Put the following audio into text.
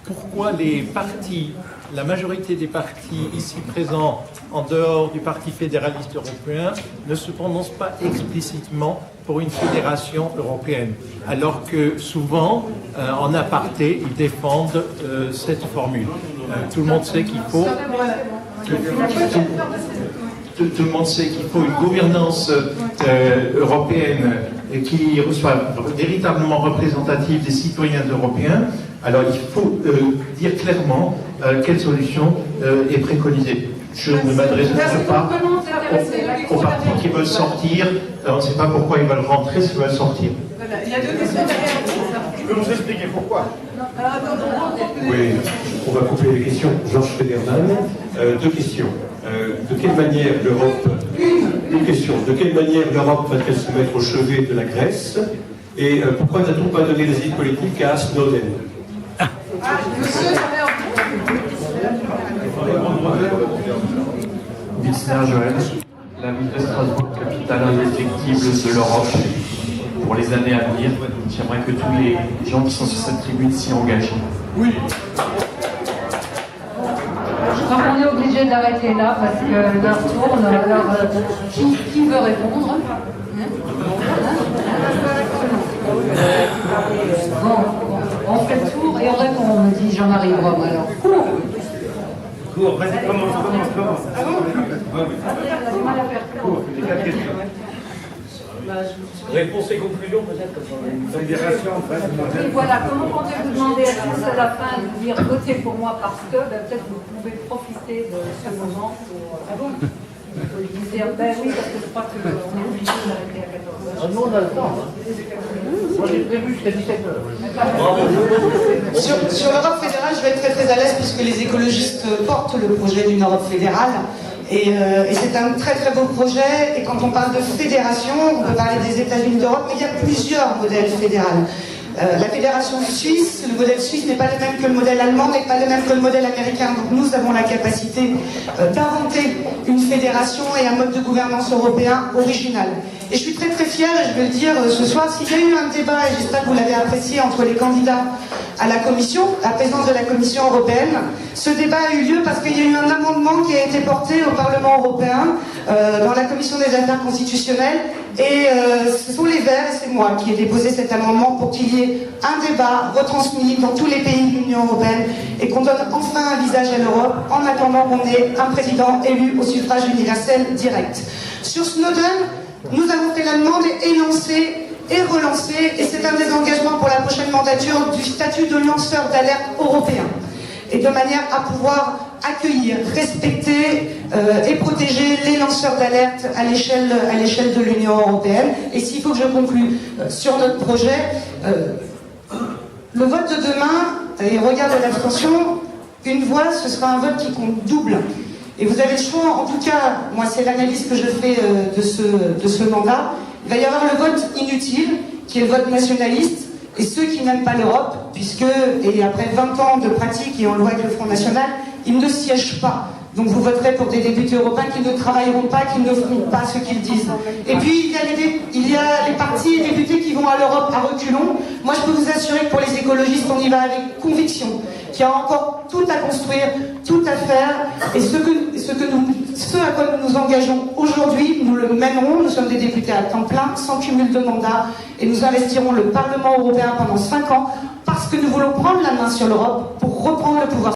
pourquoi les partis, la majorité des partis ici présents, en dehors du Parti fédéraliste européen, ne se prononcent pas explicitement pour une fédération européenne, alors que souvent, en aparté, ils défendent cette formule. Tout le monde sait qu'il faut... Tout le monde sait qu'il faut une gouvernance européenne qui soit véritablement représentative des citoyens européens. Alors il faut dire clairement quelle solution est préconisée. Je ne m'adresse pas aux partis qui veulent sortir. On ne sait pas pourquoi ils veulent rentrer s'ils veulent sortir. Voilà. Il y a deux questions derrière. Je peux vous expliquer pourquoi? Oui, on va couper les questions. Georges Federman, deux questions. De quelle manière l'Europe... Une question. De quelle manière l'Europe va-t-elle se mettre au chevet de la Grèce? Et pourquoi n'a-t-on pas donné l'asile politique à Snowden? Monsieur, Wilson Joël, la ville de Strasbourg, capitale indéfectible de l'Europe pour les années à venir. J'aimerais que tous les gens qui sont sur cette tribune s'y engagent. Oui. Je crois qu'on est obligé d'arrêter là parce que l'heure tourne. Alors, qui veut répondre? Bon, on fait le tour et on répond, on me dit Jean-Marie Rome. Alors, Cours, vas-y, commence. Cours, les 4 questions. Réponse et conclusion peut-être. Fédération en face. oui, voilà, comment comptez-vous demander à tous à la fin de dire votez pour moi parce que peut-être vous pouvez profiter de ce moment pour dire oui, parce que je crois qu'on est obligé d'arrêter à 14h. Nous on a le temps. Moi j'ai prévu jusqu'à 17h. Sur l'Europe fédérale, je vais être très à l'aise puisque les écologistes portent le projet d'une Europe fédérale. Et c'est un très très beau projet. Et quand on parle de fédération, on peut parler des États-Unis d'Europe, mais il y a plusieurs modèles fédéraux. La fédération suisse, le modèle suisse n'est pas le même que le modèle allemand, n'est pas le même que le modèle américain. Donc nous avons la capacité d'inventer une fédération et un mode de gouvernance européen original. Et je suis très très fière, et je veux le dire ce soir, s'il y a eu un débat, et j'espère que vous l'avez apprécié, entre les candidats à la Commission, à la présidence de la Commission européenne, ce débat a eu lieu parce qu'il y a eu un amendement qui a été porté au Parlement européen, dans la Commission des affaires constitutionnelles, et ce sont les Verts, et c'est moi qui ai déposé cet amendement pour qu'il y ait un débat retransmis dans tous les pays de l'Union européenne, et qu'on donne enfin un visage à l'Europe, en attendant qu'on ait un président élu au suffrage universel direct. Sur Snowden, nous avons fait la demande et lancé et relancé, et c'est un des engagements pour la prochaine mandature du statut de lanceur d'alerte européen. Et de manière à pouvoir accueillir, respecter et protéger les lanceurs d'alerte à l'échelle de l'Union européenne. Et s'il faut que je conclue sur notre projet, le vote de demain, et regarde l'abstention, une voix, ce sera un vote qui compte double. Et vous avez le choix, en tout cas, moi c'est l'analyse que je fais de ce mandat, il va y avoir le vote inutile, qui est le vote nationaliste, et ceux qui n'aiment pas l'Europe, puisque, et après 20 ans de pratique et en loi avec le Front National, ils ne siègent pas. Donc vous voterez pour des députés européens qui ne travailleront pas, qui ne feront pas ce qu'ils disent. Et puis il y a les partis et députés qui vont à l'Europe à reculons. Moi je peux vous assurer que pour les écologistes, on y va avec conviction, qu'il y a encore tout à construire, tout à faire, et ce à quoi nous nous engageons aujourd'hui, nous le mènerons. Nous sommes des députés à temps plein, sans cumul de mandat, et nous investirons le Parlement européen pendant 5 ans, parce que nous voulons prendre la main sur l'Europe pour reprendre le pouvoir.